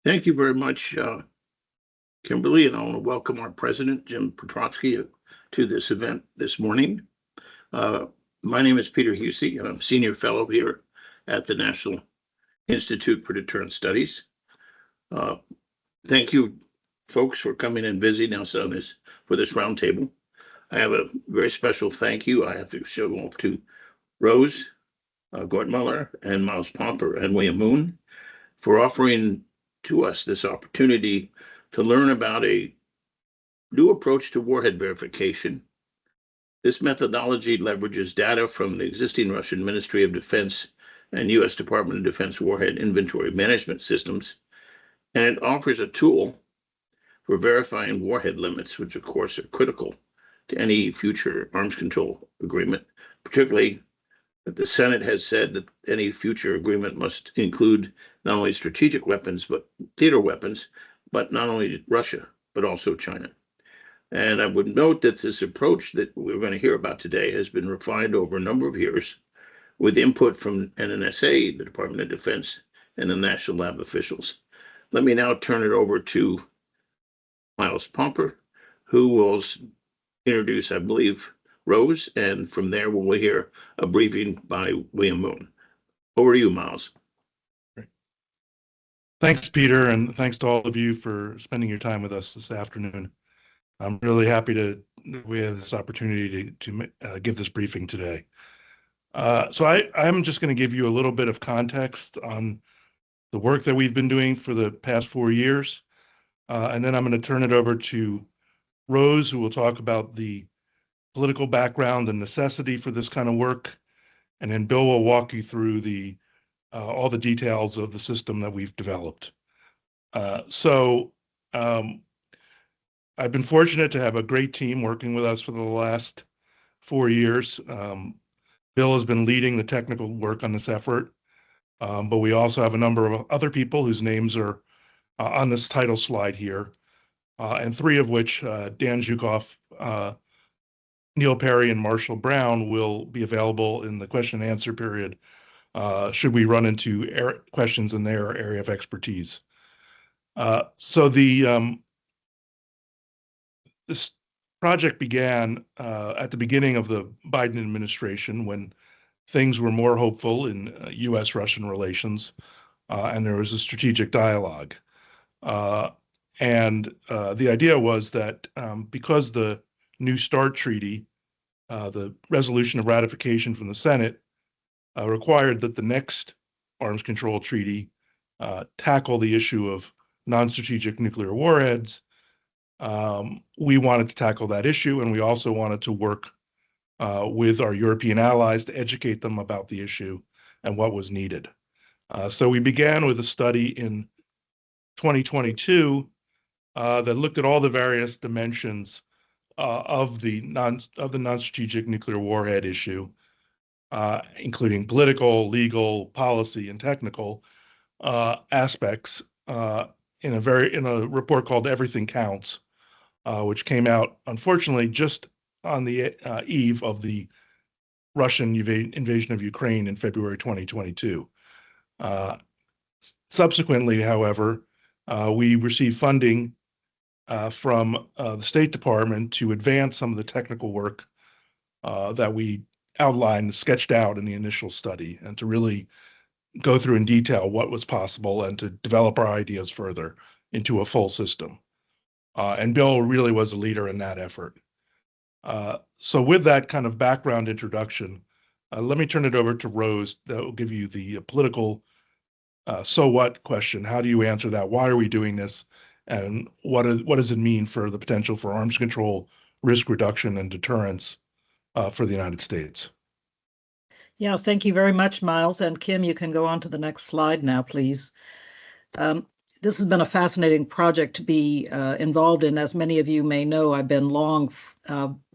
Thank you very much, Kimberly, and I want to welcome our president, Jim Petrosky, to this event this morning. My name is Peter Husey, and I'm senior fellow here at the National Institute for Deterrence Studies. Thank you, folks, for coming and visiting us on this for this roundtable. I have a very special thank you. I have to show off to Rose Gottemoeller and Miles Pomper and William Moon for offering to us this opportunity to learn about a new approach to warhead verification. This methodology leverages data from the existing Russian Ministry of Defense and U.S. Department of Defense warhead inventory management systems, and it offers a tool for verifying warhead limits, which of course are critical to any future arms control agreement, particularly that the Senate has said that any future agreement must include not only strategic weapons, but theater weapons, but not only Russia, but also China. And I would note that this approach that we're going to hear about today has been refined over a number of years with input from NNSA, the Department of Defense, and the National Lab officials. Let me now turn it over to Miles Pomper, who will introduce, I believe, Rose, and from there we'll hear a briefing by William Moon. Over to you, Miles. Great. Thanks, Peter, and thanks to all of you for spending your time with us this afternoon. I'm really happy that we have this opportunity to give this briefing today. So I'm just going to give you a little bit of context on the work that we've been doing for the past 4 years, and then I'm going to turn it over to Rose, who will talk about the political background and necessity for this kind of work, and then Bill will walk you through all the details of the system that we've developed. I've been fortunate to have a great team working with us for the last 4 years. Bill has been leading the technical work on this effort, but we also have a number of other people whose names are on this title slide here, and 3 of which, Dan Zhukov, Neil Perry, and Marshall Brown, will be available in the question and answer period should we run into questions in their area of expertise. This project began at the beginning of the Biden administration, when things were more hopeful in U.S.-Russian relations, and there was a strategic dialogue. And the idea was that because the New START treaty, the resolution of ratification from the Senate, required that the next arms control treaty tackle the issue of non-strategic nuclear warheads, we wanted to tackle that issue, and we also wanted to work with our European allies to educate them about the issue and what was needed. So we began with a study in 2022 that looked at all the various dimensions of the non-strategic nuclear warhead issue, including political, legal, policy, and technical aspects, in a report called Everything Counts, which came out, unfortunately, just on the eve of the Russian invasion of Ukraine in February 2022. Subsequently, however, we received funding from the State Department to advance some of the technical work that we outlined, sketched out in the initial study, and to really go through in detail what was possible and to develop our ideas further into a full system. And Bill really was a leader in that effort. So with that kind of background introduction, let me turn it over to Rose that will give you the political so what question. How do you answer that? Why are we doing this? And what does it mean for the potential for arms control, risk reduction, and deterrence for the United States? Yeah, thank you very much, Miles. And Kim, you can go on to the next slide now, please. This has been a fascinating project to be involved in. As many of you may know, I've been long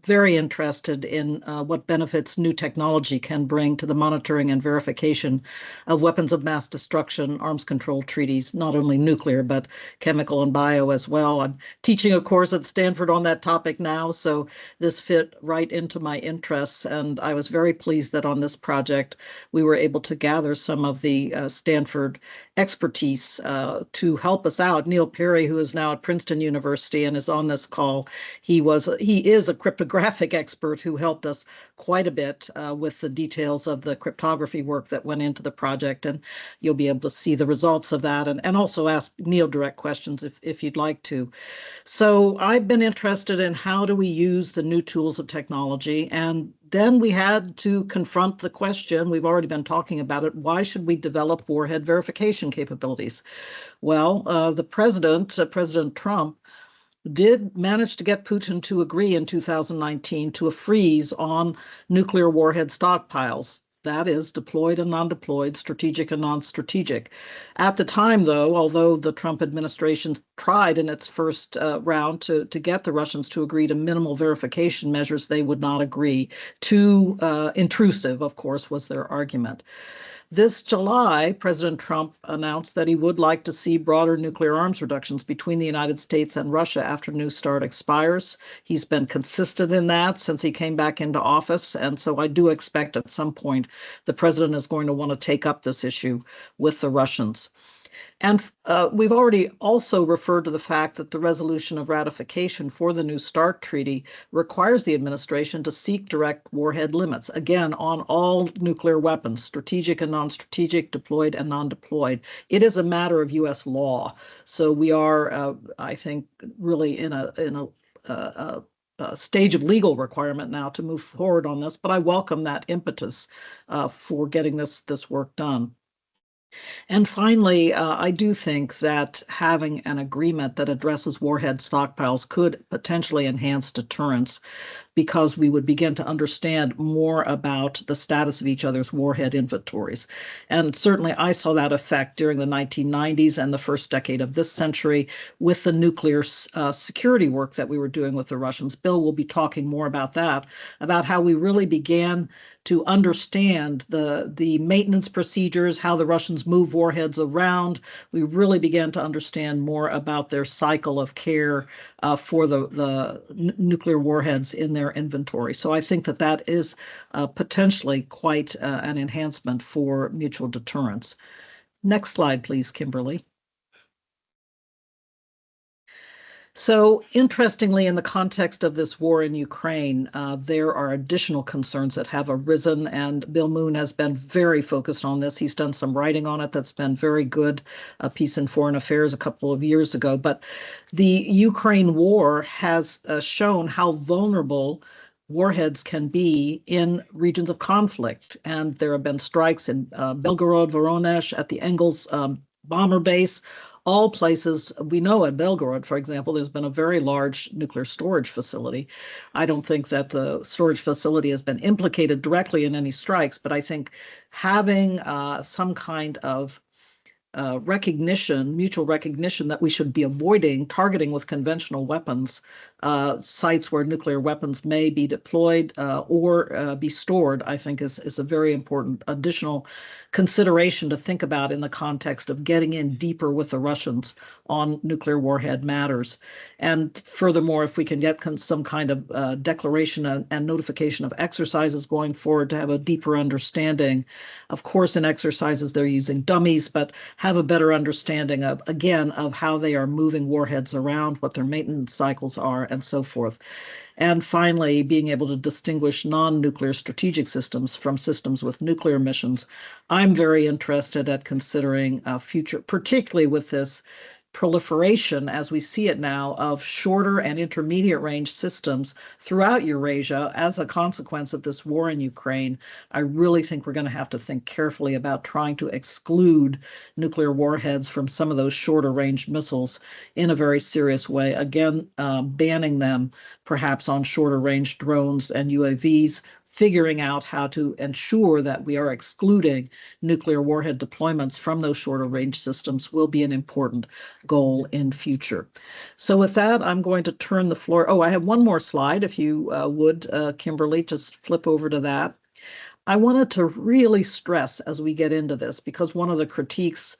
very interested in what benefits new technology can bring to the monitoring and verification of weapons of mass destruction, arms control treaties, not only nuclear, but chemical and bio as well. I'm teaching a course at Stanford on that topic now, so this fit right into my interests. And I was very pleased that on this project, we were able to gather some of the Stanford expertise to help us out. Neil Perry, who is now at Princeton University and is on this call, he is a cryptographic expert who helped us quite a bit with the details of the cryptography work that went into the project, and you'll be able to see the results of that and also ask Neil direct questions if you'd like to. So I've been interested in how do we use the new tools of technology, and then we had to confront the question, we've already been talking about it, why should we develop warhead verification capabilities? Well, President Trump, did manage to get Putin to agree in 2019 to a freeze on nuclear warhead stockpiles. That is deployed and non-deployed, strategic and non-strategic. At the time, though, although the Trump administration tried in its first round to get the Russians to agree to minimal verification measures, they would not agree. Too intrusive, of course, was their argument. This July, President Trump announced that he would like to see broader nuclear arms reductions between the United States and Russia after New START expires. He's been consistent in that since he came back into office, and so I do expect at some point the president is going to want to take up this issue with the Russians. And we've already also referred to the fact that the resolution of ratification for the New START treaty requires the administration to seek direct warhead limits, again, on all nuclear weapons, strategic and non-strategic, deployed and non-deployed. It is a matter of U.S. law. So we are, I think, really in a stage of legal requirement now to move forward on this, but I welcome that impetus for getting this work done. And finally, I do think that having an agreement that addresses warhead stockpiles could potentially enhance deterrence, because we would begin to understand more about the status of each other's warhead inventories. And certainly I saw that effect during the 1990s and the first decade of this century with the nuclear security work that we were doing with the Russians. Bill will be talking more about that, about how we really began to understand the maintenance procedures, how the Russians move warheads around. We really began to understand more about their cycle of care for the nuclear warheads in their inventory. So I think that is potentially quite an enhancement for mutual deterrence. Next slide, please, Kimberly. So interestingly, in the context of this war in Ukraine, there are additional concerns that have arisen, and Bill Moon has been very focused on this. He's done some writing on it that's been very good, a piece in Foreign Affairs a couple of years ago. But the Ukraine war has shown how vulnerable warheads can be in regions of conflict. And there have been strikes in Belgorod, Voronezh, at the Engels bomber base. All places we know at Belgorod, for example, there's been a very large nuclear storage facility. I don't think that the storage facility has been implicated directly in any strikes, but I think having some kind of mutual recognition that we should be avoiding targeting with conventional weapons sites where nuclear weapons may be deployed or be stored, I think is a very important additional consideration to think about in the context of getting in deeper with the Russians on nuclear warhead matters. And furthermore, if we can get some kind of declaration and notification of exercises going forward to have a deeper understanding. Of course, in exercises, they're using dummies, but have a better understanding of, again, of how they are moving warheads around, what their maintenance cycles are, and so forth. And finally, being able to distinguish non-nuclear strategic systems from systems with nuclear missions. I'm very interested at considering future, particularly with this proliferation, as we see it now, of shorter and intermediate range systems throughout Eurasia as a consequence of this war in Ukraine. I really think we're going to have to think carefully about trying to exclude nuclear warheads from some of those shorter range missiles in a very serious way. Again, banning them perhaps on shorter range drones and UAVs, figuring out how to ensure that we are excluding nuclear warhead deployments from those shorter range systems will be an important goal in future. So with that, I'm going to turn the floor. Oh, I have one more slide. If you would, Kimberly, just flip over to that. I wanted to really stress as we get into this, because one of the critiques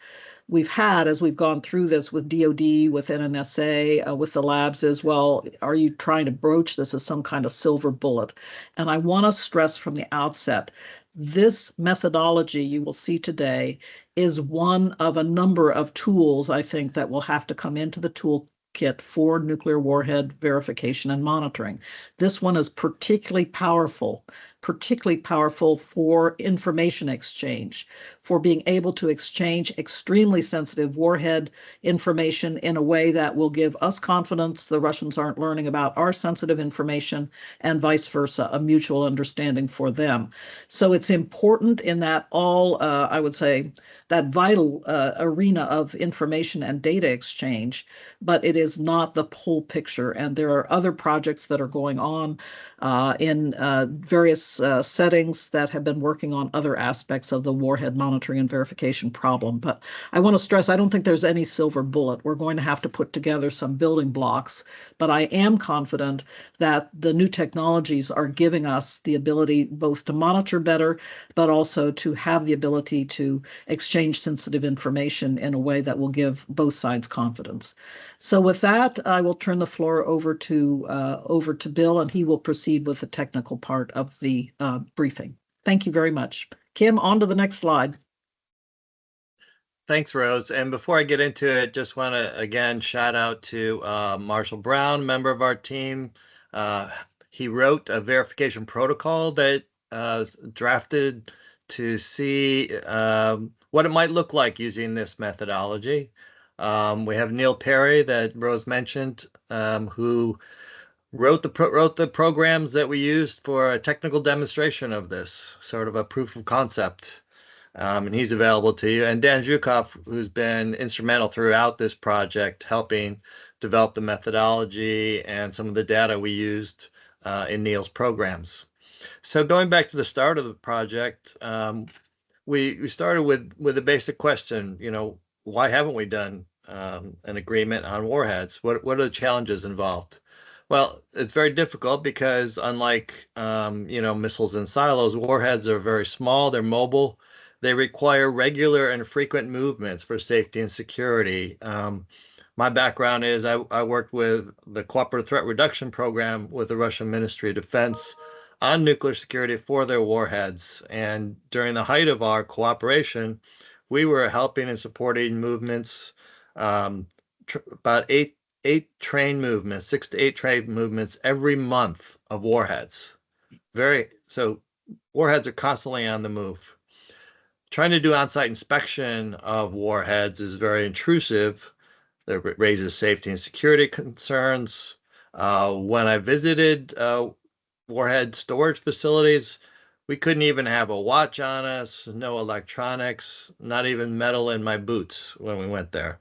we've had as we've gone through this with DoD, with NNSA, with the labs is, well, are you trying to broach this as some kind of silver bullet? And I want to stress from the outset, this methodology you will see today is one of a number of tools, I think, that will have to come into the toolkit for nuclear warhead verification and monitoring. This one is particularly powerful for information exchange, for being able to exchange extremely sensitive warhead information in a way that will give us confidence the Russians aren't learning about our sensitive information, and vice versa, a mutual understanding for them. So it's important in that I would say, that vital arena of information and data exchange, but it is not the whole picture. And there are other projects that are going on in various settings that have been working on other aspects of the warhead monitoring and verification problem. But I want to stress, I don't think there's any silver bullet. We're going to have to put together some building blocks, but I am confident that the new technologies are giving us the ability both to monitor better, but also to have the ability to exchange sensitive information in a way that will give both sides confidence. So with that, I will turn the floor over to Bill, and he will proceed with the technical part of the briefing. Thank you very much. Kim, on to the next slide. Thanks, Rose. And before I get into it, just want to again shout out to Marshall Brown, member of our team. He wrote a verification protocol that drafted to see what it might look like using this methodology. We have Neil Perry that Rose mentioned, who wrote the programs that we used for a technical demonstration of this, sort of a proof of concept. And he's available to you. And Dan Zhukov, who's been instrumental throughout this project, helping develop the methodology and some of the data we used in Neil's programs. So going back to the start of the project, we started with a basic question, why haven't we done an agreement on warheads? What are the challenges involved? Well, it's very difficult because unlike, missiles in silos, warheads are very small, they're mobile, they require regular and frequent movements for safety and security. My background is I worked with the Cooperative Threat Reduction Program with the Russian Ministry of Defense on nuclear security for their warheads. And during the height of our cooperation, we were helping and supporting movements, about 6 to 8 train movements every month of warheads. So warheads are constantly on the move. Trying to do on-site inspection of warheads is very intrusive. That raises safety and security concerns. When I visited warhead storage facilities, we couldn't even have a watch on us, no electronics, not even metal in my boots when we went there.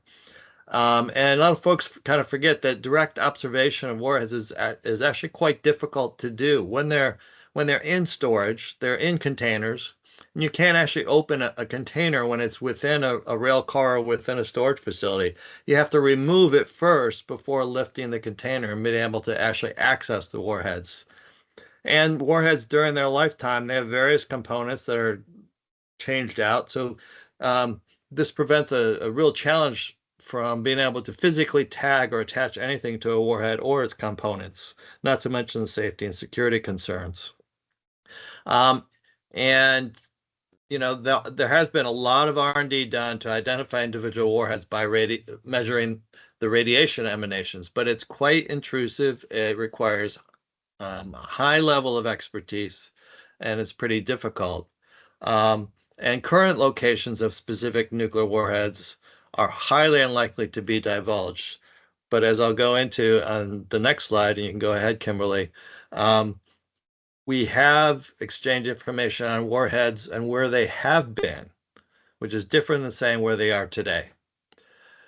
And a lot of folks kind of forget that direct observation of warheads is actually quite difficult to do. When they're in storage, they're in containers, and you can't actually open a container when it's within a rail car or within a storage facility. You have to remove it first before lifting the container and being able to actually access the warheads. And warheads during their lifetime, they have various components that are changed out. So this prevents a real challenge from being able to physically tag or attach anything to a warhead or its components, not to mention the safety and security concerns. And there has been a lot of R&D done to identify individual warheads by measuring the radiation emanations, but it's quite intrusive. It requires a high level of expertise, and it's pretty difficult. And current locations of specific nuclear warheads are highly unlikely to be divulged. But as I'll go into on the next slide, and you can go ahead, Kimberly, we have exchanged information on warheads and where they have been, which is different than saying where they are today.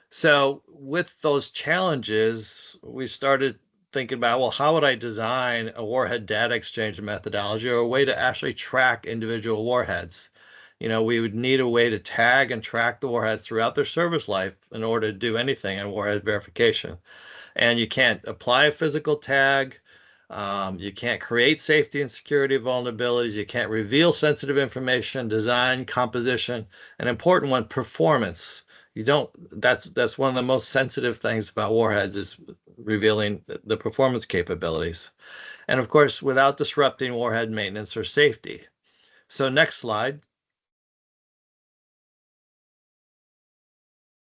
So with those challenges, we started thinking about, well, how would I design a warhead data exchange methodology or a way to actually track individual warheads? We would need a way to tag and track the warheads throughout their service life in order to do anything in warhead verification. And you can't apply a physical tag. You can't create safety and security vulnerabilities. You can't reveal sensitive information, design, composition, an important one, performance. That's one of the most sensitive things about warheads is revealing the performance capabilities. And of course, without disrupting warhead maintenance or safety. So next slide.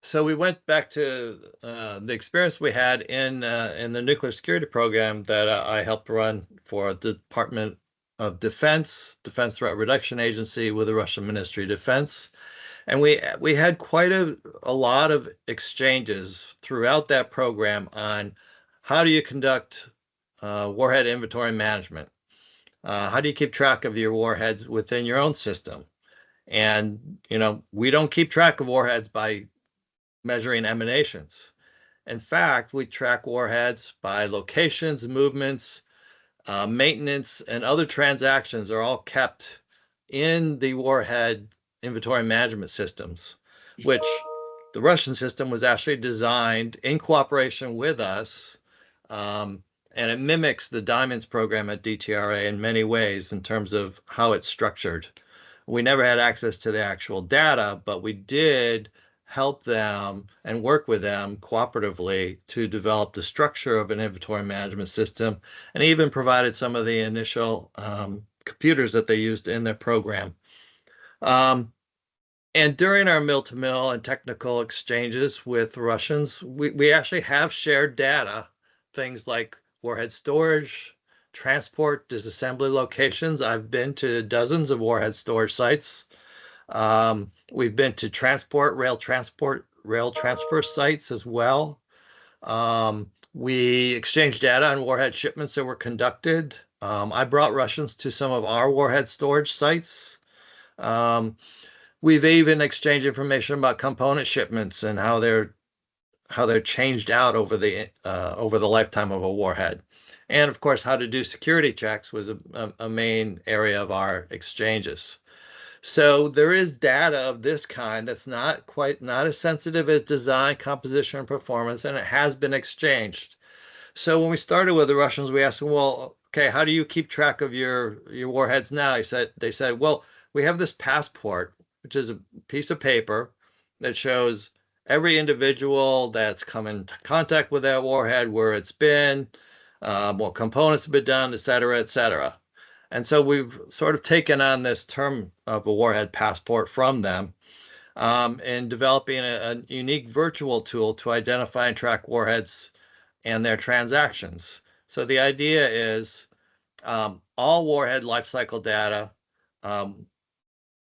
So we went back to the experience we had in the nuclear security program that I helped run for the Department of Defense Threat Reduction Agency with the Russian Ministry of Defense. And we had quite a lot of exchanges throughout that program on how do you conduct warhead inventory management? How do you keep track of your warheads within your own system? And, we don't keep track of warheads by measuring emanations. In fact, we track warheads by locations, movements, maintenance, and other transactions are all kept in the warhead inventory management systems, which the Russian system was actually designed in cooperation with us. And it mimics the Diamonds program at DTRA in many ways in terms of how it's structured. We never had access to the actual data, but we did help them and work with them cooperatively to develop the structure of an inventory management system, and even provided some of the initial computers that they used in their program. And during our mill-to-mill and technical exchanges with Russians, we actually have shared data, things like warhead storage, transport, disassembly locations. I've been to dozens of warhead storage sites. We've been to rail transfer sites as well. We exchanged data on warhead shipments that were conducted. I brought Russians to some of our warhead storage sites. We've even exchanged information about component shipments and how they're changed out over the lifetime of a warhead. And of course, how to do security checks was a main area of our exchanges. So there is data of this kind that's not as sensitive as design, composition, and performance, and it has been exchanged. So when we started with the Russians, we asked them, well, okay, how do you keep track of your warheads now? They said, well, we have this passport, which is a piece of paper that shows every individual that's come in contact with that warhead, where it's been, what components have been done, et cetera, et cetera. And so we've sort of taken on this term of a warhead passport from them in developing a unique virtual tool to identify and track warheads and their transactions. So the idea is all warhead lifecycle data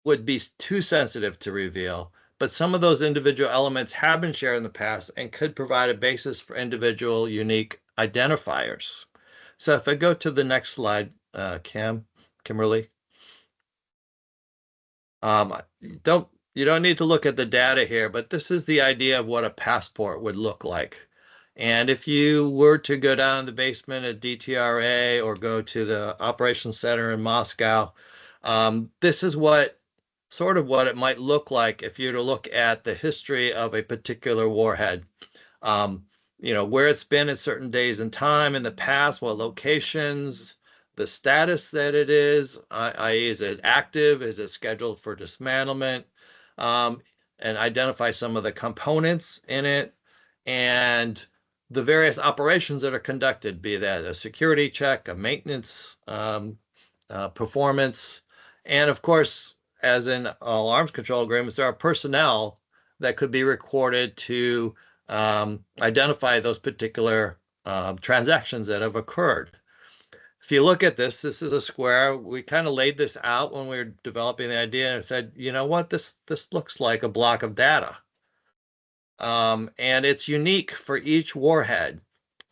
would be too sensitive to reveal, but some of those individual elements have been shared in the past and could provide a basis for individual unique identifiers. So if I go to the next slide, Kimberly. You don't need to look at the data here, but this is the idea of what a passport would look like. And if you were to go down in the basement at DTRA or go to the operations center in Moscow, this is what it might look like if you were to look at the history of a particular warhead. Where it's been at certain days and time in the past, what locations, the status that it is, i.e. is it active, is it scheduled for dismantlement, and identify some of the components in it, and the various operations that are conducted, be that a security check, a maintenance performance, and of course, as in all arms control agreements, there are personnel that could be recorded to identify those particular transactions that have occurred. If you look at this is a square. We kind of laid this out when we were developing the idea and said, you know what, this looks like a block of data. And it's unique for each warhead.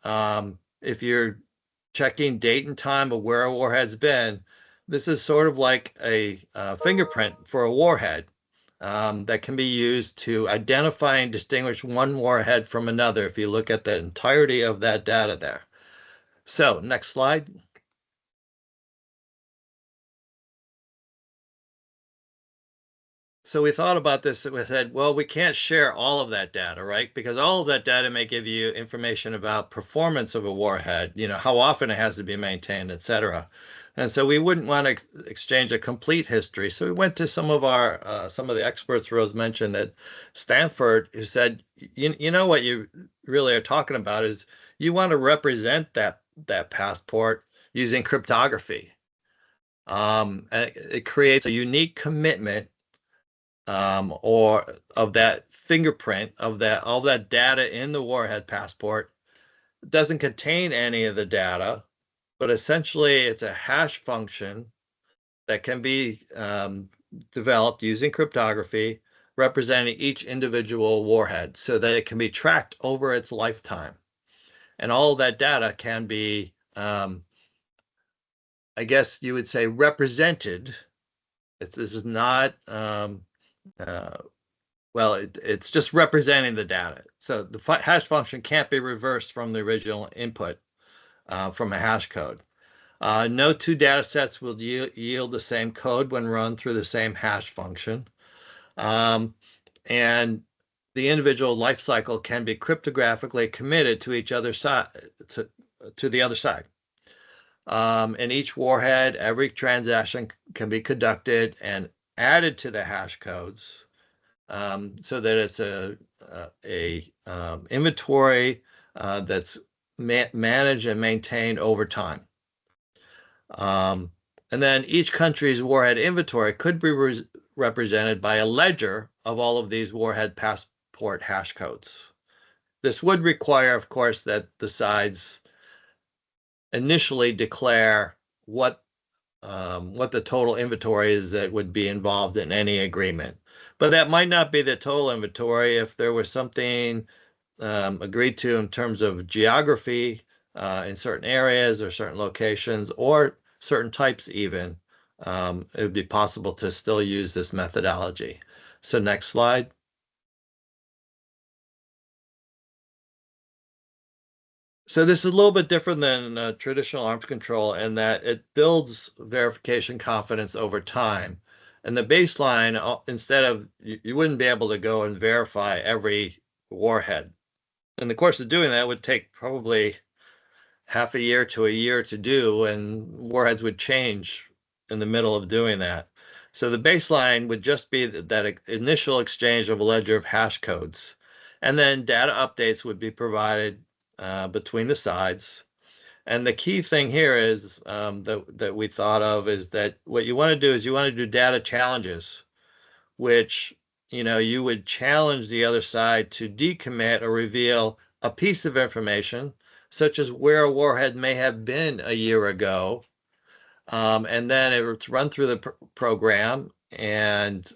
If you're checking date and time of where a warhead's been, this is sort of like a fingerprint for a warhead that can be used to identify and distinguish one warhead from another if you look at the entirety of that data there. So next slide. So we thought about this. We said, well, we can't share all of that data, right? Because all of that data may give you information about performance of a warhead, how often it has to be maintained, et cetera. And so we wouldn't want to exchange a complete history. So we went to some of the experts Rose mentioned at Stanford, who said, you know what you really are talking about is you want to represent that passport using cryptography. It creates a unique commitment or of that fingerprint of all that data in the warhead passport. It doesn't contain any of the data, but essentially it's a hash function that can be developed using cryptography, representing each individual warhead so that it can be tracked over its lifetime. And all of that data can be, I guess you would say, represented. This is not well, it's just representing the data. So the hash function can't be reversed from the original input from a hash code. No two data sets will yield the same code when run through the same hash function. And the individual life cycle can be cryptographically committed to each other side, to the other side. In each warhead, every transaction can be conducted and added to the hash codes. So that it's a inventory that's managed and maintained over time. And then each country's warhead inventory could be represented by a ledger of all of these warhead passport hash codes. This would require, of course, that the sides initially declare what the total inventory is that would be involved in any agreement. But that might not be the total inventory if there was something agreed to in terms of geography in certain areas or certain locations or certain types even. It would be possible to still use this methodology. So next slide. So this is a little bit different than traditional arms control in that it builds verification confidence over time. And the baseline, instead of, you wouldn't be able to go and verify every warhead. In the course of doing that, would take probably half a year to a year to do, and warheads would change in the middle of doing that. So the baseline would just be that initial exchange of a ledger of hash codes. And then data updates would be provided between the sides. And the key thing here is that we thought of is that what you want to do is you want to do data challenges, which you would challenge the other side to decommit or reveal a piece of information, such as where a warhead may have been a year ago, and then it's run through the program, and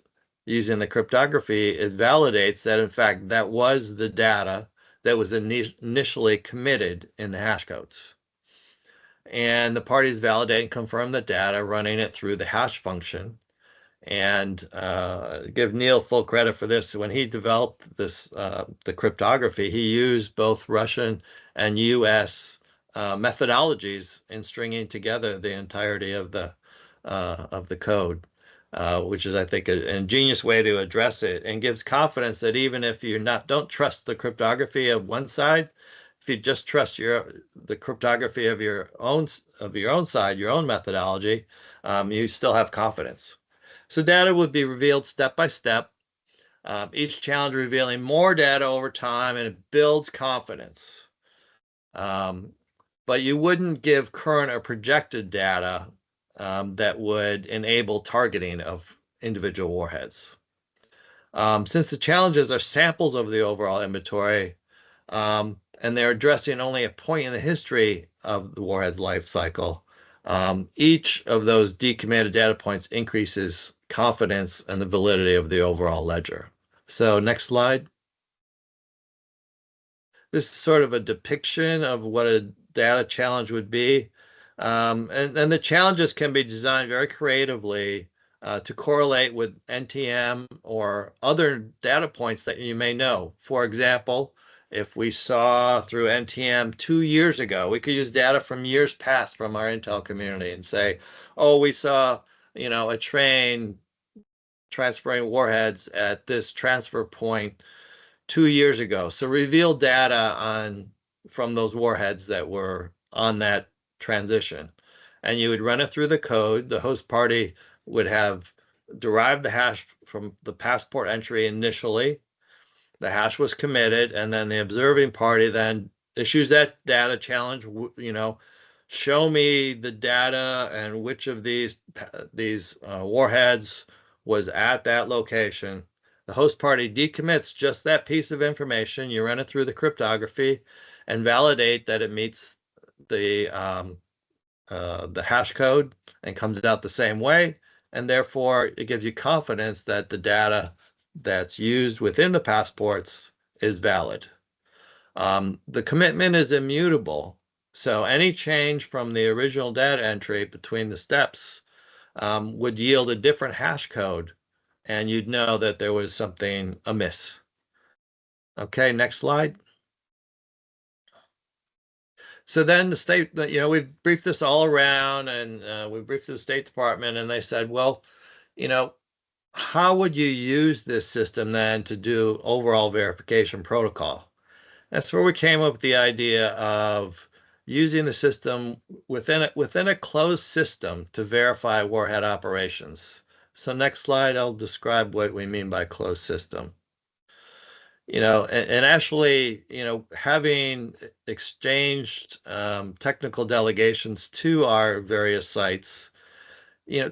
using the cryptography, it validates that in fact that was the data that was initially committed in the hash codes. And the parties validate and confirm the data, running it through the hash function. And give Neil full credit for this. When he developed this, the cryptography, he used both Russian and US methodologies in stringing together the entirety of the code. Which is, I think, an ingenious way to address it, and gives confidence that even if you don't trust the cryptography of one side, if you just trust the cryptography of your own side, your own methodology, you still have confidence. So data would be revealed step by step, each challenge revealing more data over time, and it builds confidence. But you wouldn't give current or projected data that would enable targeting of individual warheads. Since the challenges are samples of the overall inventory, and they're addressing only a point in the history of the warhead's life cycle, each of those decommitted data points increases confidence and the validity of the overall ledger. So next slide. This is sort of a depiction of what a data challenge would be. And the challenges can be designed very creatively to correlate with NTM or other data points that you may know. For example, if we saw through NTM 2 years ago, we could use data from years past from our intel community and say, oh, we saw, a train transferring warheads at this transfer point 2 years ago. So reveal data from those warheads that were on that transition. And you would run it through the code. The host party would have derived the hash from the passport entry initially. The hash was committed, and then the observing party then issues that data challenge, show me the data and which of these warheads was at that location. The host party decommits just that piece of information. You run it through the cryptography and validate that it meets the hash code and comes out the same way. And therefore, it gives you confidence that the data that's used within the passports is valid. The commitment is immutable. So any change from the original data entry between the steps would yield a different hash code, and you'd know that there was something amiss. Okay, next slide. So then the state, we've briefed this all around, and we briefed the State Department, and they said, well, how would you use this system then to do overall verification protocol? That's where we came up with the idea of using the system within a closed system to verify warhead operations. So next slide, I'll describe what we mean by closed system. And actually, having exchanged technical delegations to our various sites,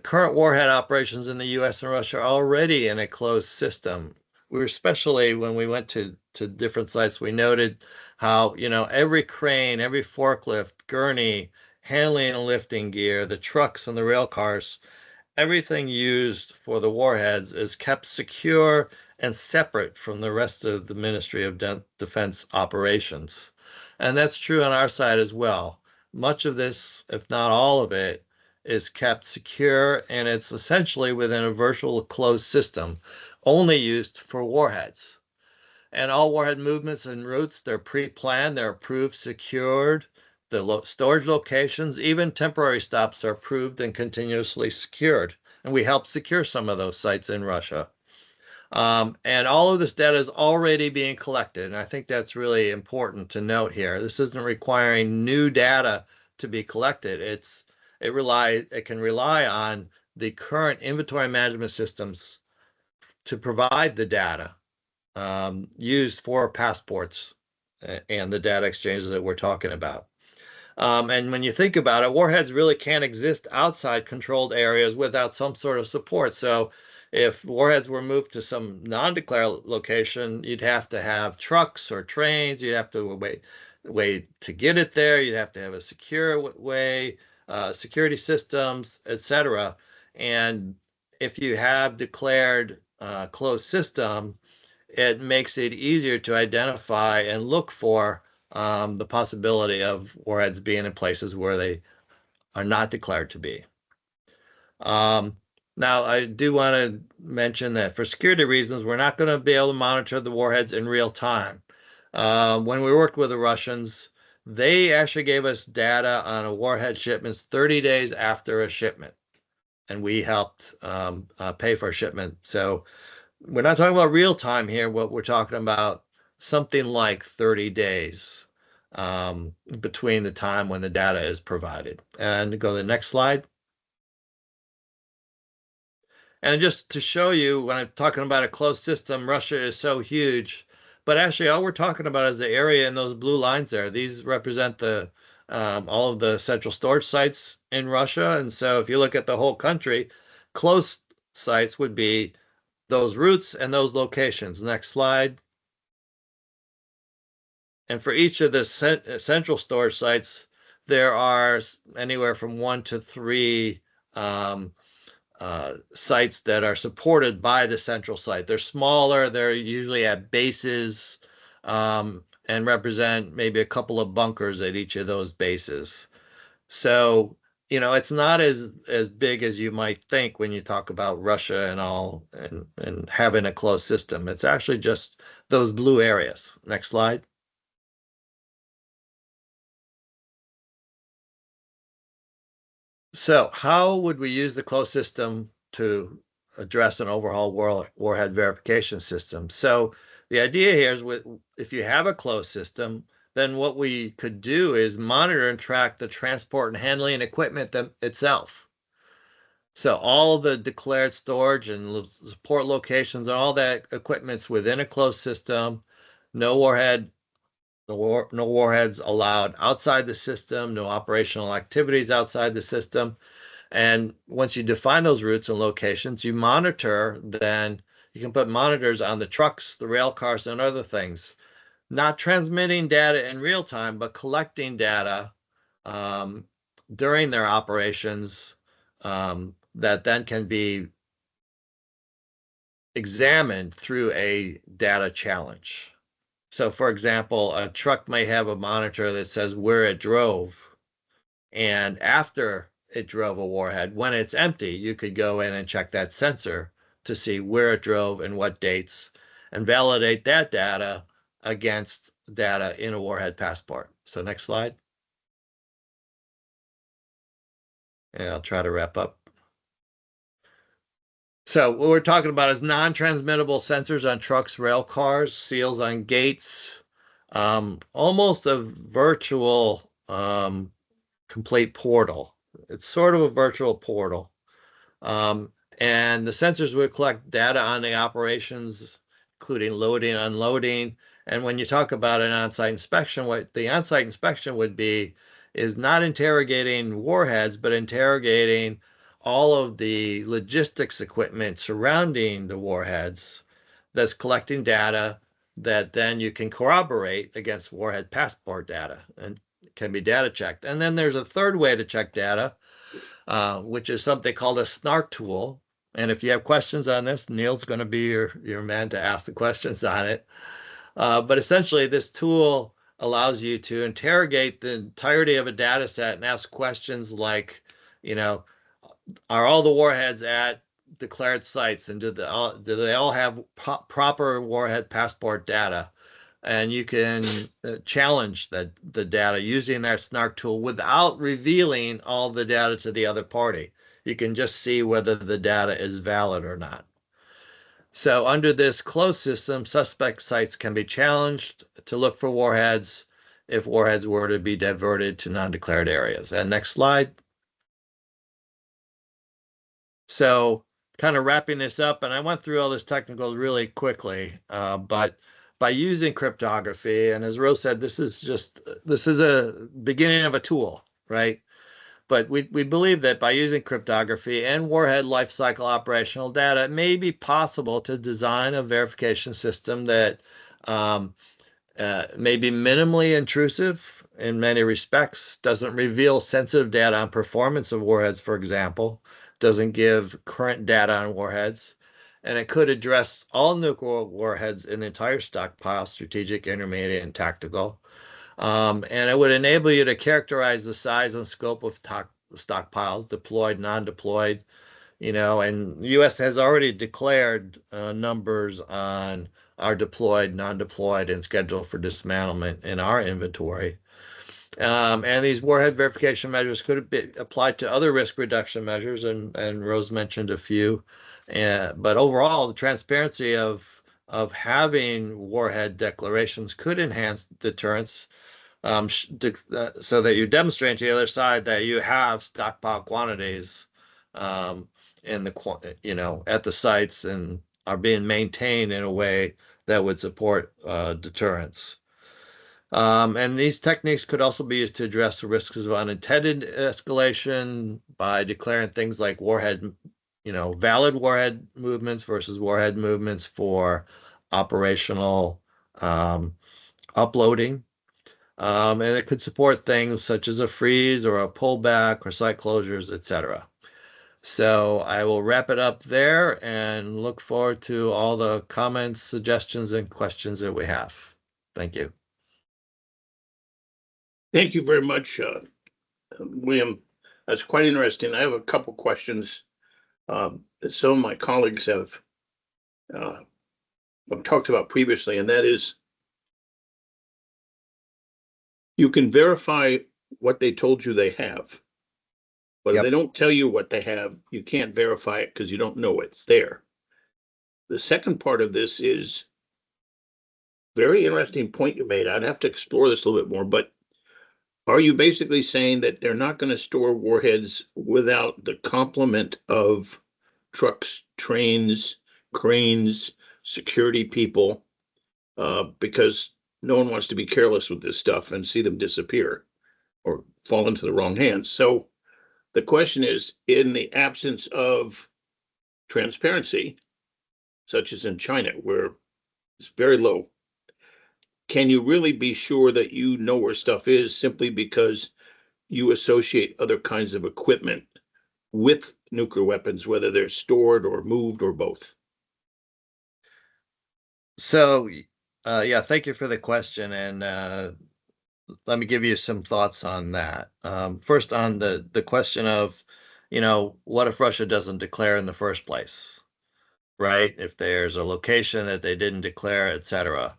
current warhead operations in the U.S. and Russia are already in a closed system. Especially when we went to different sites, we noted how, every crane, every forklift, gurney, handling and lifting gear, the trucks and the rail cars, everything used for the warheads is kept secure and separate from the rest of the Ministry of Defense operations. And that's true on our side as well. Much of this, if not all of it, is kept secure, and it's essentially within a virtual closed system, only used for warheads. And all warhead movements and routes, they're pre-planned, they're approved, secured. The storage locations, even temporary stops, are approved and continuously secured. And we help secure some of those sites in Russia. And all of this data is already being collected. And I think that's really important to note here. This isn't requiring new data to be collected. It can rely on the current inventory management systems to provide the data used for passports and the data exchanges that we're talking about. And when you think about it, warheads really can't exist outside controlled areas without some sort of support. So if warheads were moved to some non-declared location, you'd have to have trucks or trains. You'd have to wait to get it there. You'd have to have a secure way, security systems, etc. And if you have declared closed system, it makes it easier to identify and look for the possibility of warheads being in places where they are not declared to be. Now, I do want to mention that for security reasons, we're not going to be able to monitor the warheads in real time. When we worked with the Russians, they actually gave us data on a warhead shipments 30 days after a shipment, and we helped pay for a shipment. So we're not talking about real time here. What we're talking about, something like 30 days between the time when the data is provided. And go to the next slide. And just to show you, when I'm talking about a closed system, Russia is so huge, but actually all we're talking about is the area in those blue lines there. These represent all of the central storage sites in Russia. And so if you look at the whole country, closed sites would be those routes and those locations. Next slide. And for each of the central storage sites, there are anywhere from 1 to 3 sites that are supported by the central site. They're smaller, they're usually at bases, and represent maybe a couple of bunkers at each of those bases. So, it's not as big as you might think when you talk about Russia and all and having a closed system. It's actually just those blue areas. Next slide. So how would we use the closed system to address and overhaul warhead verification system? So the idea here is if you have a closed system, then what we could do is monitor and track the transport and handling equipment itself. So all the declared storage and support locations and all that equipment's within a closed system. No warheads allowed outside the system, no operational activities outside the system. And once you define those routes and locations, you monitor, then you can put monitors on the trucks, the rail cars, and other things, not transmitting data in real time, but collecting data during their operations that then can be examined through a data challenge. So for example, a truck may have a monitor that says where it drove, and after it drove a warhead, when it's empty, you could go in and check that sensor to see where it drove and what dates, and validate that data against data in a warhead passport. So next slide. And I'll try to wrap up. So what we're talking about is non-transmittable sensors on trucks, rail cars, seals on gates, almost a virtual complete portal. It's sort of a virtual portal. And the sensors would collect data on the operations, including loading, unloading. And when you talk about an on-site inspection, what the on-site inspection would be is not interrogating warheads, but interrogating all of the logistics equipment surrounding the warheads that's collecting data that then you can corroborate against warhead passport data and can be data checked. And then there's a third way to check data, which is something called a SNARK tool. And if you have questions on this, Neil's going to be your man to ask the questions on it. But essentially, this tool allows you to interrogate the entirety of a data set and ask questions like, are all the warheads at declared sites, and do they all have proper warhead passport data? And you can challenge the data using that SNARK tool without revealing all the data to the other party. You can just see whether the data is valid or not. So under this closed system, suspect sites can be challenged to look for warheads if warheads were to be diverted to non-declared areas. And next slide. So kind of wrapping this up, and I went through all this technical really quickly, but by using cryptography, and as Rose said, this is a beginning of a tool, right? But we believe that by using cryptography and warhead life cycle operational data, it may be possible to design a verification system that may be minimally intrusive in many respects, doesn't reveal sensitive data on performance of warheads, for example, doesn't give current data on warheads, and it could address all nuclear warheads in the entire stockpile, strategic, intermediate, and tactical. And it would enable you to characterize the size and scope of stockpiles, deployed, non-deployed, and the U.S. has already declared numbers on our deployed, non-deployed, and scheduled for dismantlement in our inventory. And these warhead verification measures could be applied to other risk reduction measures, and Rose mentioned a few. But overall, the transparency of having warhead declarations could enhance deterrence, so that you demonstrate to the other side that you have stockpile quantities in the at the sites and are being maintained in a way that would support deterrence. And these techniques could also be used to address the risks of unintended escalation by declaring things like valid warhead movements versus warhead movements for operational uploading. And it could support things such as a freeze or a pullback or site closures, etc. So I will wrap it up there and look forward to all the comments, suggestions, and questions that we have. Thank you. Thank you very much, William. That's quite interesting. I have a couple questions that some of my colleagues have talked about previously, and that is, you can verify what they told you they have, But if Yep. they don't tell you what they have, you can't verify it because you don't know it's there. The second part of this is very interesting point you made. I'd have to explore this a little bit more, but are you basically saying that they're not going to store warheads without the complement of trucks, trains, cranes, security people? Because no one wants to be careless with this stuff and see them disappear or fall into the wrong hands. So the question is, in the absence of transparency, such as in China, where it's very low, can you really be sure that you know where stuff is simply because you associate other kinds of equipment with nuclear weapons, whether they're stored or moved or both? So, yeah, thank you for the question, and let me give you some thoughts on that. First, on the question of, what if Russia doesn't declare in the first place, right? If there's a location that they didn't declare, etc.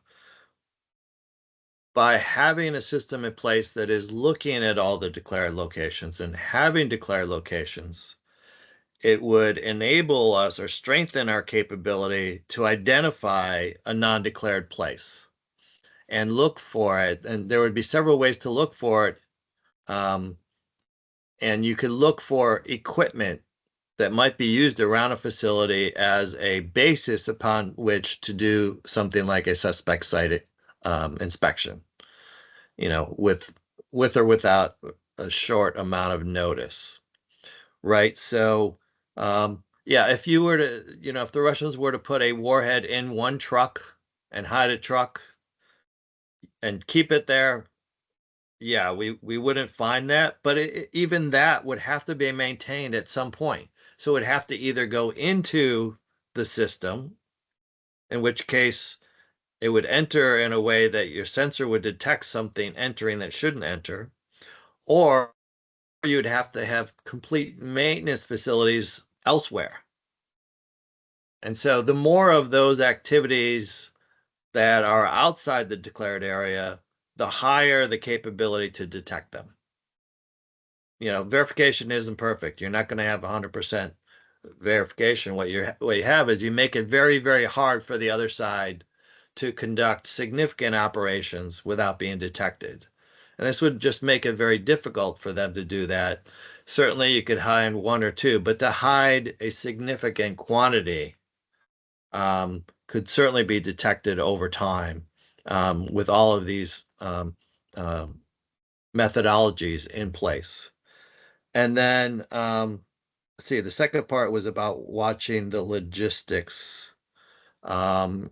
By having a system in place that is looking at all the declared locations and having declared locations, it would enable us or strengthen our capability to identify a non-declared place and look for it. And there would be several ways to look for it. And you could look for equipment that might be used around a facility as a basis upon which to do something like a suspect site inspection, with or without a short amount of notice, right? So, yeah, if you were to, if the Russians were to put a warhead in one truck and hide a truck and keep it there, yeah, we wouldn't find that, but even that would have to be maintained at some point. So it would have to either go into the system, in which case it would enter in a way that your sensor would detect something entering that shouldn't enter, or you'd have to have complete maintenance facilities elsewhere. And so the more of those activities that are outside the declared area, the higher the capability to detect them. Verification isn't perfect. You're not going to have 100% verification. What you have is you make it very, very hard for the other side to conduct significant operations without being detected. And this would just make it very difficult for them to do that. Certainly you could hide one or two, but to hide a significant quantity could certainly be detected over time with all of these methodologies in place. And then, let's see, the second part was about watching the logistics. And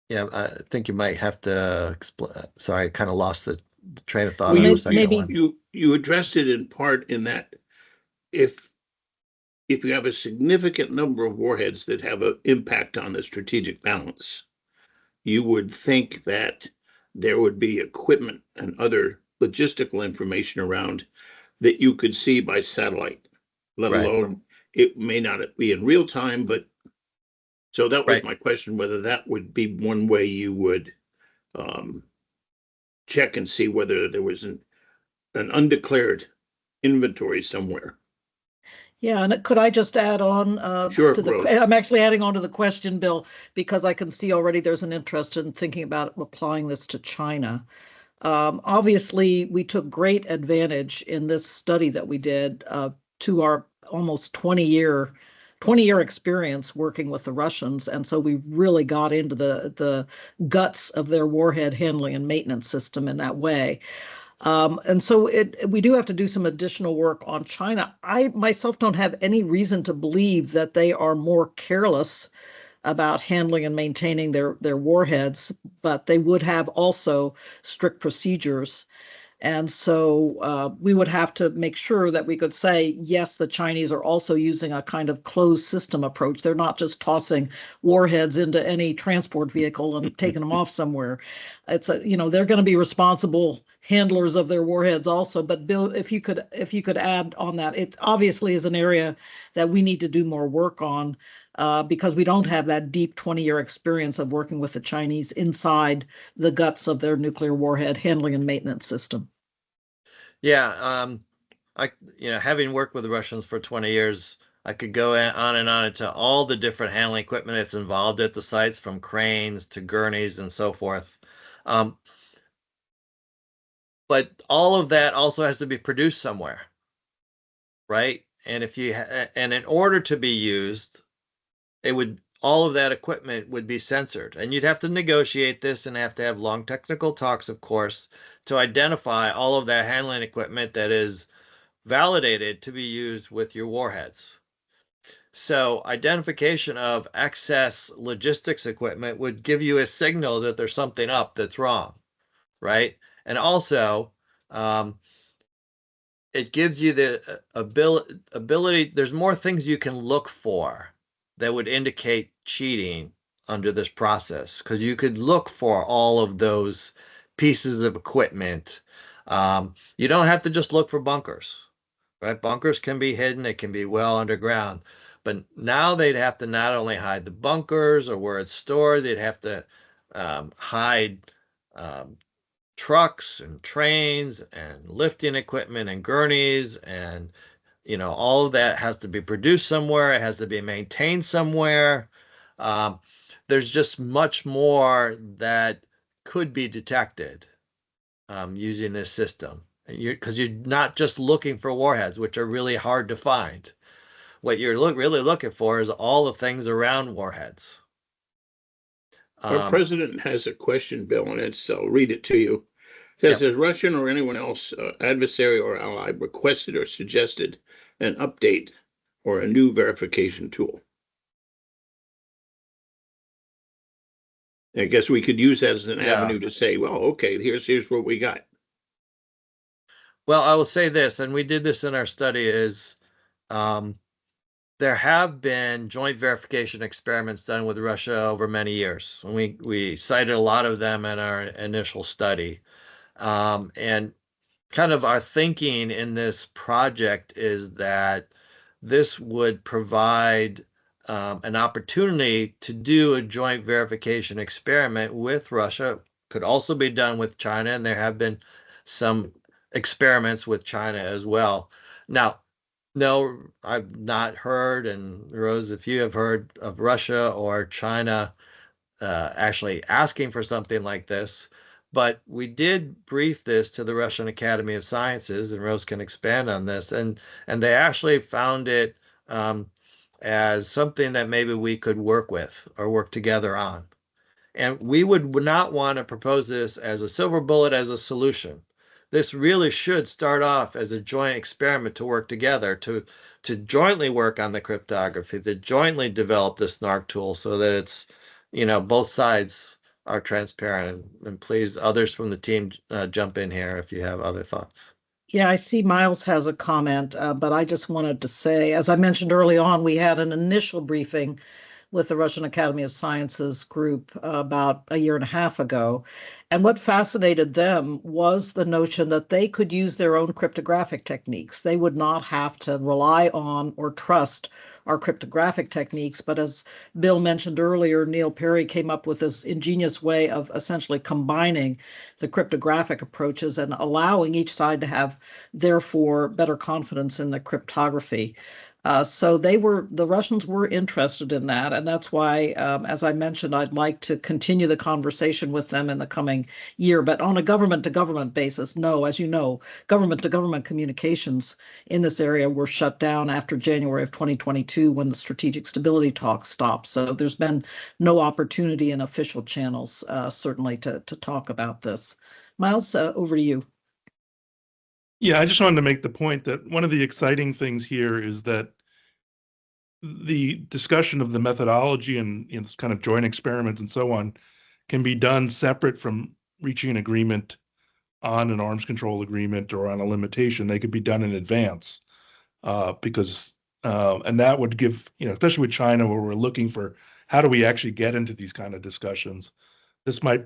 yeah, I think you might have to explain. Sorry, I kind of lost the train of thought Well, on the May- second maybe- one. you addressed it in part in that if you have a significant number of warheads that have an impact on the strategic balance, you would think that there would be equipment and other logistical information around that you could see by satellite, let Right. alone it may not be in real time, but so that was Right. my question, whether that would be one way you would check and see whether there was an undeclared inventory somewhere. Yeah, and could I just add on Sure, to Rose. I'm actually adding on to the question, Bill, because I can see already there's an interest in thinking about applying this to China. Obviously, we took great advantage in this study that we did to our almost 20-year experience working with the Russians. And so we really got into the guts of their warhead handling and maintenance system in that way. And so we do have to do some additional work on China. I myself don't have any reason to believe that they are more careless about handling and maintaining their warheads, but they would have also strict procedures. And so we would have to make sure that we could say, yes, the Chinese are also using a kind of closed system approach. They're not just tossing warheads into any transport vehicle and taking them off somewhere. It's they're going to be responsible handlers of their warheads also. But Bill, if you could add on that, it obviously is an area that we need to do more work on because we don't have that deep 20-year experience of working with the Chinese inside the guts of their nuclear warhead handling and maintenance system. Yeah, having worked with the Russians for 20 years, I could go on and on into all the different handling equipment that's involved at the sites, from cranes to gurneys and so forth. But all of that also has to be produced somewhere, right? And and in order to be used, all of that equipment would be censored, and you'd have to negotiate this and have to have long technical talks, of course, to identify all of that handling equipment that is validated to be used with your warheads. So identification of excess logistics equipment would give you a signal that there's something up that's wrong, right? And also, it gives you the ability, there's more things you can look for that would indicate cheating under this process, because you could look for all of those pieces of equipment. You don't have to just look for bunkers, right? Bunkers can be hidden, they can be well underground, but now they'd have to not only hide the bunkers or where it's stored, they'd have to hide trucks and trains and lifting equipment and gurneys, and all of that has to be produced somewhere. It has to be maintained somewhere. There's just much more that could be detected using this system, because you're not just looking for warheads, which are really hard to find. What you're really looking for is all the things around warheads. Our president has a question, Bill, and I'll read it to you. It says, has Russian or anyone else, adversary or ally, requested or suggested an update or a new verification tool? I guess we could use that as an avenue to say, well, okay, here's what we got. Well, I will say this, and we did this in our study, is there have been joint verification experiments done with Russia over many years. And we cited a lot of them in our initial study. And kind of our thinking in this project is that this would provide an opportunity to do a joint verification experiment with Russia. Could also be done with China, and there have been some experiments with China as well. Now, no, I've not heard, and Rose, if you have heard of Russia or China actually asking for something like this, but we did brief this to the Russian Academy of Sciences, and Rose can expand on this, and they actually found it as something that maybe we could work with or work together on. And we would not want to propose this as a silver bullet, as a solution. This really should start off as a joint experiment to work together, to jointly work on the cryptography, to jointly develop this NARC tool so that it's, both sides are transparent. And please, others from the team, jump in here if you have other thoughts. Yeah, I see Miles has a comment, but I just wanted to say, as I mentioned early on, we had an initial briefing with the Russian Academy of Sciences group about a year and a half ago. And what fascinated them was the notion that they could use their own cryptographic techniques. They would not have to rely on or trust our cryptographic techniques. But as Bill mentioned earlier, Neil Perry came up with this ingenious way of essentially combining the cryptographic approaches and allowing each side to have, therefore, better confidence in the cryptography. So the Russians were interested in that. And that's why, as I mentioned, I'd like to continue the conversation with them in the coming year. But on a government-to-government basis, no, as you know, government-to-government communications in this area were shut down after January of 2022 when the strategic stability talks stopped. So there's been no opportunity in official channels, certainly, to talk about this. Miles, over to you. Yeah, I just wanted to make the point that one of the exciting things here is that the discussion of the methodology and this kind of joint experiments and so on can be done separate from reaching an agreement on an arms control agreement or on a limitation. They could be done in advance because and that would give, especially with China, where we're looking for how do we actually get into these kind of discussions, this might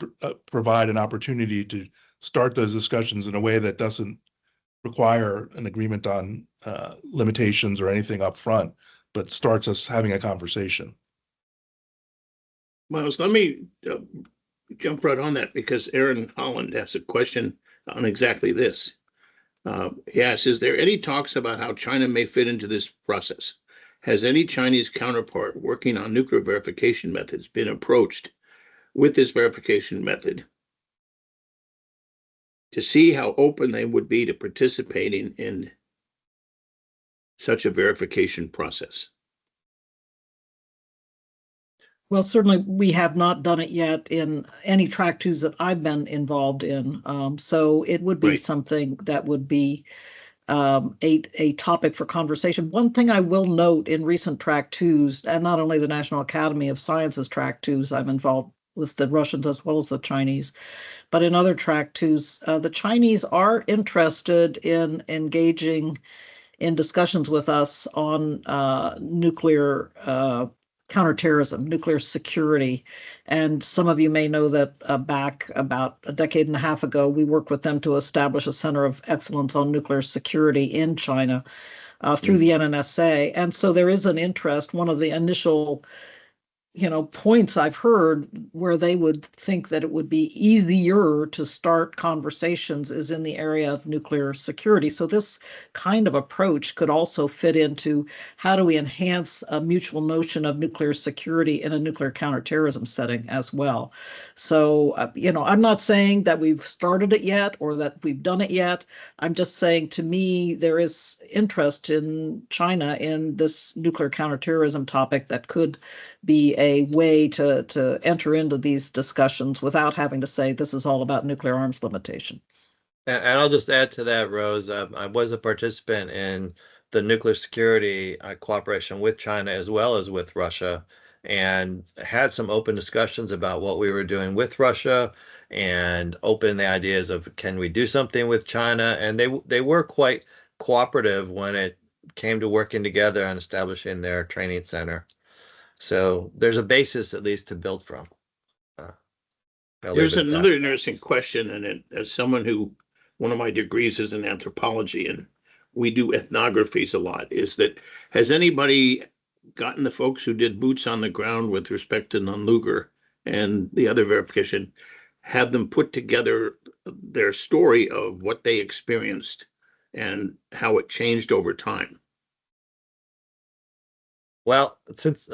provide an opportunity to start those discussions in a way that doesn't require an agreement on limitations or anything up front, but starts us having a conversation. Miles, let me jump right on that, because Aaron Holland has a question on exactly this. Yes, is there any talks about how China may fit into this process? Has any Chinese counterpart working on nuclear verification methods been approached with this verification method to see how open they would be to participating in such a verification process? Well, certainly we have not done it yet in any track twos that I've been involved in. So it would be Right. something that would be a topic for conversation. One thing I will note in recent track twos, and not only the National Academy of Sciences track twos, I'm involved with the Russians as well as the Chinese, but in other track twos, the Chinese are interested in engaging in discussions with us on nuclear counterterrorism, nuclear security. And some of you may know that back about a decade and a half ago, we worked with them to establish a center of excellence on nuclear security in China through the NNSA. And so there is an interest. One of the initial points I've heard where they would think that it would be easier to start conversations is in the area of nuclear security. So this kind of approach could also fit into how do we enhance a mutual notion of nuclear security in a nuclear counterterrorism setting as well. So, I'm not saying that we've started it yet or that we've done it yet. I'm just saying, to me, there is interest in China in this nuclear counterterrorism topic that could be a way to enter into these discussions without having to say this is all about nuclear arms limitation. And I'll just add to that, Rose. I was a participant in the nuclear security cooperation with China as well as with Russia, and had some open discussions about what we were doing with Russia, and open the ideas of, can we do something with China? And they were quite cooperative when it came to working together and establishing their training center. So there's a basis at least to build from. There's another interesting question, and as someone who, one of my degrees is in anthropology, and we do ethnographies a lot, is that has anybody gotten the folks who did boots on the ground with respect to non-Luger and the other verification, have them put together their story of what they experienced and how it changed over time? Well, since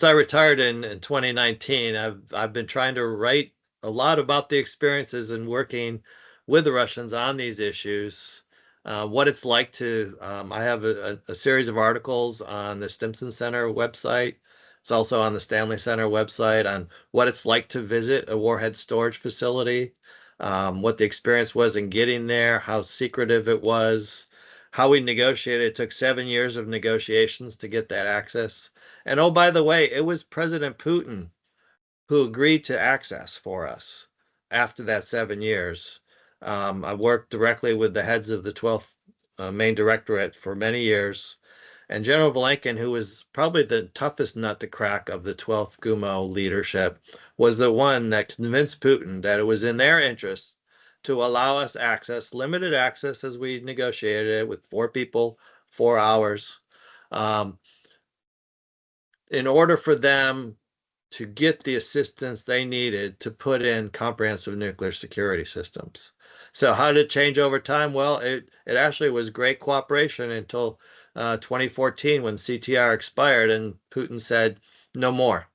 I retired in 2019, I've been trying to write a lot about the experiences and working with the Russians on these issues. What it's like to, I have a series of articles on the Stimson Center website. It's also on the Stanley Center website on what it's like to visit a warhead storage facility, what the experience was in getting there, how secretive it was, how we negotiated. It took 7 years of negotiations to get that access. And oh, by the way, it was President Putin who agreed to access for us after that 7 years. I worked directly with the heads of the 12th Main Directorate for many years. And General Valenkin, who was probably the toughest nut to crack of the 12th GUMO leadership, was the one that convinced Putin that it was in their interest to allow us access, limited access as we negotiated it with 4 people, 4 hours, in order for them to get the assistance they needed to put in comprehensive nuclear security systems. So how did it change over time? Well, it actually was great cooperation until 2014 when CTR expired and Putin said, no more.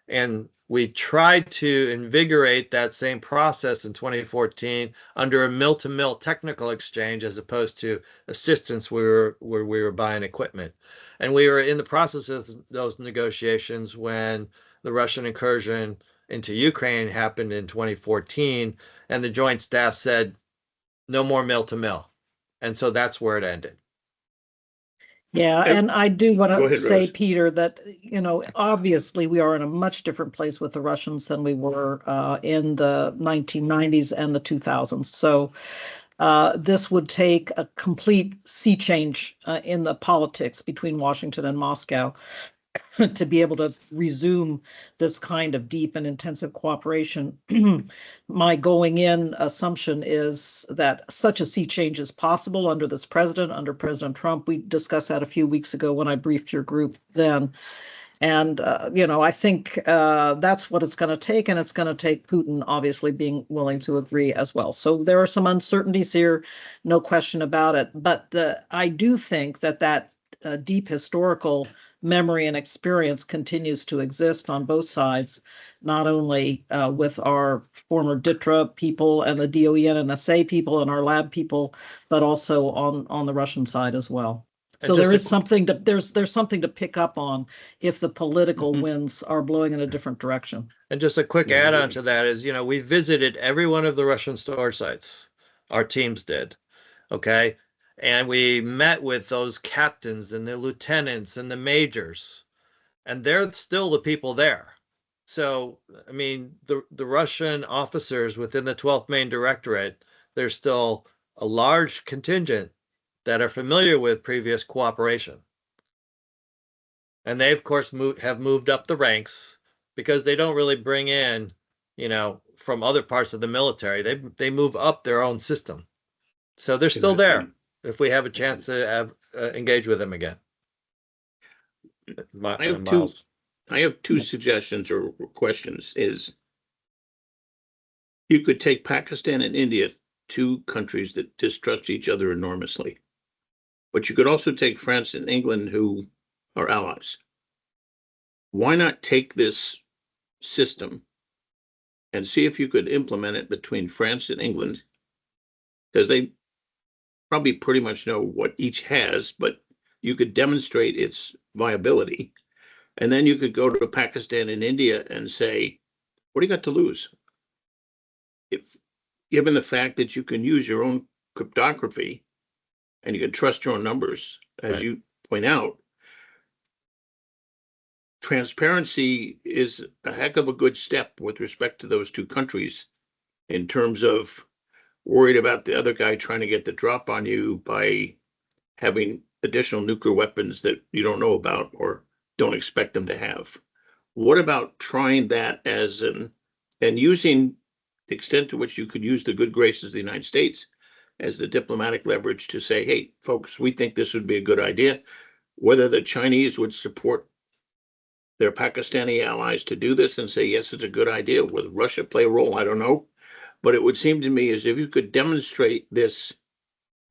And we tried to invigorate that same process in 2014 under a mill-to-mill technical exchange as opposed to assistance where we were buying equipment. And we were in the process of those negotiations when the Russian incursion into Ukraine happened in 2014, and the Joint Staff said, no more mill-to-mill. And so that's where it ended. Yeah, and I do want to say, Rose. Peter, that, obviously we are in a much different place with the Russians than we were in the 1990s and the 2000s. So this would take a complete sea change in the politics between Washington and Moscow to be able to resume this kind of deep and intensive cooperation. My going in assumption is that such a sea change is possible under this president, under President Trump. We discussed that a few weeks ago when I briefed your group then. And, I think that's what it's going to take. And it's going to take Putin obviously being willing to agree as well. So there are some uncertainties here, no question about it. But I do think that deep historical memory and experience continues to exist on both sides, not only with our former DITRA people and the DOE and NNSA people and our lab people, but also on the Russian side as well. So there is something there's something to pick up on if the political winds are blowing in a different direction. And just a quick add-on to that is, we visited every one of the Russian storage sites. Our teams did. Okay. And we met with those captains and the lieutenants and the majors, and they're still the people there. So, I mean, the Russian officers within the 12th Main Directorate, there's still a large contingent that are familiar with previous cooperation. And they, of course, have moved up the ranks because they don't really bring in, from other parts of the military. They move up their own system. So they're still there if we have a chance to engage with them again. I have two suggestions or questions. Is you could take Pakistan and India, two countries that distrust each other enormously, but you could also take France and England, who are allies. Why not take this system and see if you could implement it between France and England? Because they probably pretty much know what each has, but you could demonstrate its viability. And then you could go to Pakistan and India and say, what do you got to lose? If given the fact that you can use your own cryptography and you can trust your own numbers, as you point out, transparency is a heck of a good step with respect to those two countries in terms of worried about the other guy trying to get the drop on you by having additional nuclear weapons that you don't know about or don't expect them to have. What about trying that and using the extent to which you could use the good graces of the United States as the diplomatic leverage to say, hey, folks, we think this would be a good idea. Whether the Chinese would support their Pakistani allies to do this and say, yes, it's a good idea. Will Russia play a role? I don't know. But it would seem to me as if you could demonstrate this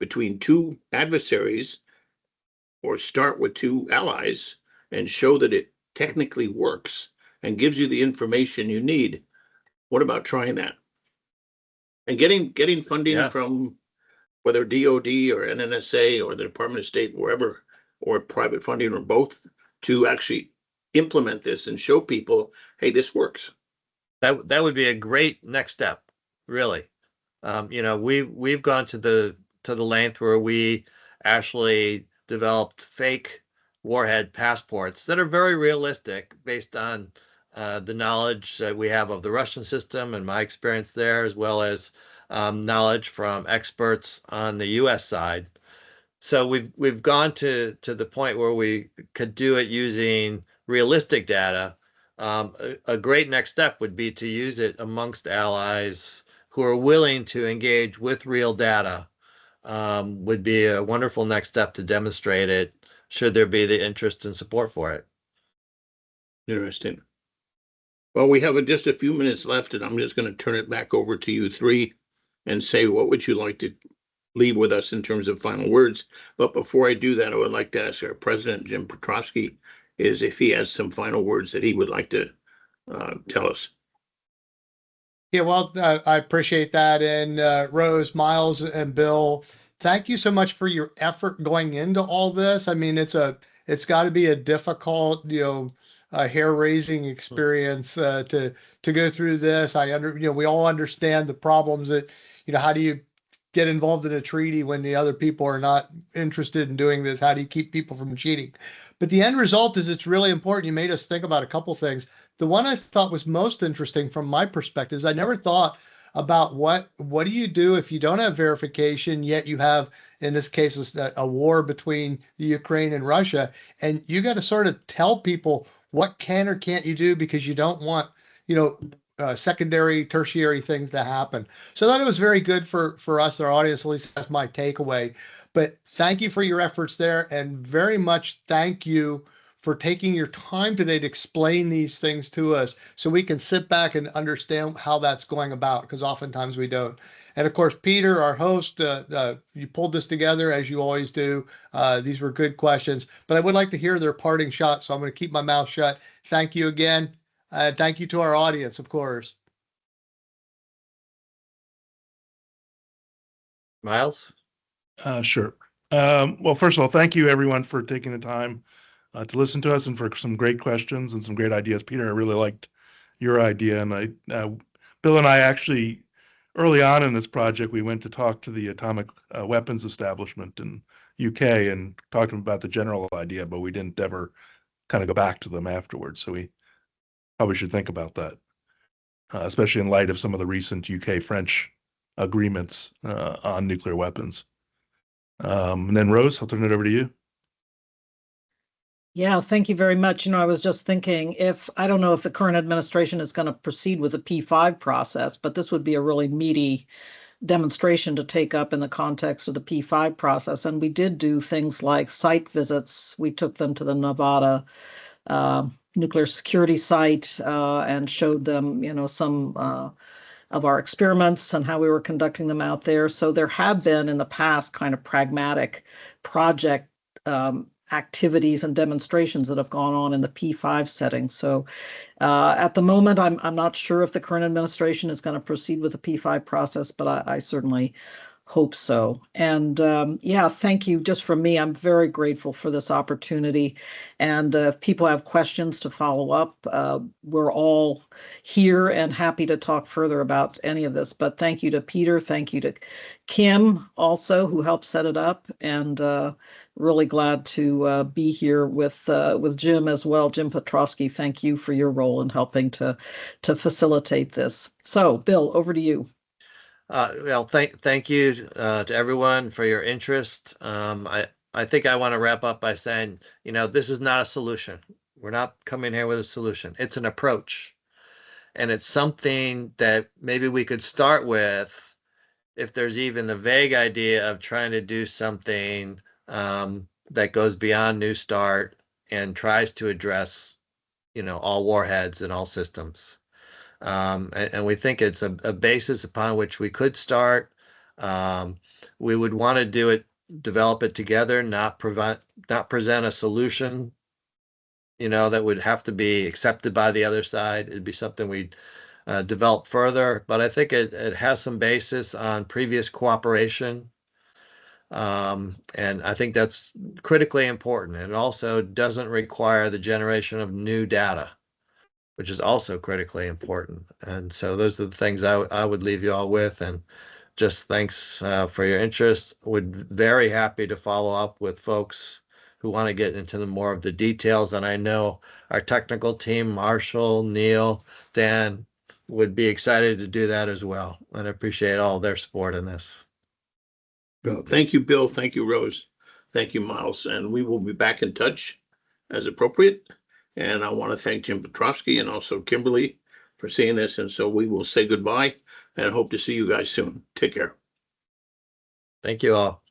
between two adversaries or start with two allies and show that it technically works and gives you the information you need. What about trying that? And getting funding from whether DOD or NNSA or the Department of State, wherever, or private funding or both, to actually implement this and show people, hey, this works. That would be a great next step, really. We've gone to the length where we actually developed fake warhead passports that are very realistic based on the knowledge that we have of the Russian system and my experience there, as well as knowledge from experts on the U.S. side. So we've gone to the point where we could do it using realistic data. A great next step would be to use it amongst allies who are willing to engage with real data. Would be a wonderful next step to demonstrate it, should there be the interest and support for it. Interesting. Well, we have just a few minutes left, and I'm just going to turn it back over to you three and say, what would you like to leave with us in terms of final words? But before I do that, I would like to ask our president, Jim Petrosky, is if he has some final words that he would like to tell us. Yeah, well, I appreciate that. And Rose, Miles, and Bill, thank you so much for your effort going into all this. I mean, it's got to be a difficult, hair-raising experience to go through this. We all understand the problems that, how do you get involved in a treaty when the other people are not interested in doing this? How do you keep people from cheating? But the end result is it's really important. You made us think about a couple things. The one I thought was most interesting from my perspective is I never thought about what do you do if you don't have verification, yet you have, in this case, a war between the Ukraine and Russia, and you got to sort of tell people what can or can't you do because you don't want, secondary, tertiary things to happen. So I thought it was very good for us, our audience. At least that's my takeaway. But thank you for your efforts there, and very much thank you for taking your time today to explain these things to us so we can sit back and understand how that's going about, because oftentimes we don't. And of course, Peter, our host, you pulled this together as you always do. These were good questions, but I would like to hear their parting shots, so I'm going to keep my mouth shut. Thank you again. Thank you to our audience, of course. Miles? Sure. Well, first of all, thank you everyone for taking the time to listen to us and for some great questions and some great ideas. Peter, I really liked your idea. And Bill and I actually, early on in this project, we went to talk to the atomic weapons establishment in UK and talked to them about the general idea, but we didn't ever kind of go back to them afterwards. So we probably should think about that, especially in light of some of the recent UK-French agreements on nuclear weapons. And then Rose, I'll turn it over to you. Yeah, thank you very much. I was just thinking, I don't know if the current administration is going to proceed with the P5 process, but this would be a really meaty demonstration to take up in the context of the P5 process. And we did do things like site visits. We took them to the Nevada nuclear security site and showed them, some of our experiments and how we were conducting them out there. So there have been in the past kind of pragmatic project activities and demonstrations that have gone on in the P5 setting. So at the moment, I'm not sure if the current administration is going to proceed with the P5 process, but I certainly hope so. And yeah, thank you. Just from me, I'm very grateful for this opportunity. And if people have questions to follow up, we're all here and happy to talk further about any of this. But thank you to Peter. Thank you to Kim also, who helped set it up. And really glad to be here with Jim as well. Jim Petrovsky, thank you for your role in helping to facilitate this. So, Bill, over to you. Well, thank you to everyone for your interest. I think I want to wrap up by saying, this is not a solution. We're not coming here with a solution. It's an approach. And it's something that maybe we could start with if there's even the vague idea of trying to do something that goes beyond New START and tries to address, all warheads and all systems. And we think it's a basis upon which we could start. We would want to develop it together, not present a solution, that would have to be accepted by the other side. It'd be something we'd develop further. But I think it has some basis on previous cooperation. And I think that's critically important. And it also doesn't require the generation of new data, which is also critically important. And so those are the things I would leave you all with. And just thanks for your interest. Would very happy to follow up with folks who want to get into more of the details. And I know our technical team, Marshall, Neil, Dan, would be excited to do that as well. And I appreciate all their support in this. Well, thank you, Bill. Thank you, Rose. Thank you, Miles. And we will be back in touch as appropriate. And I want to thank Jim Petrovsky and also Kimberly for seeing this. And so we will say goodbye and hope to see you guys soon. Take care. Thank you all.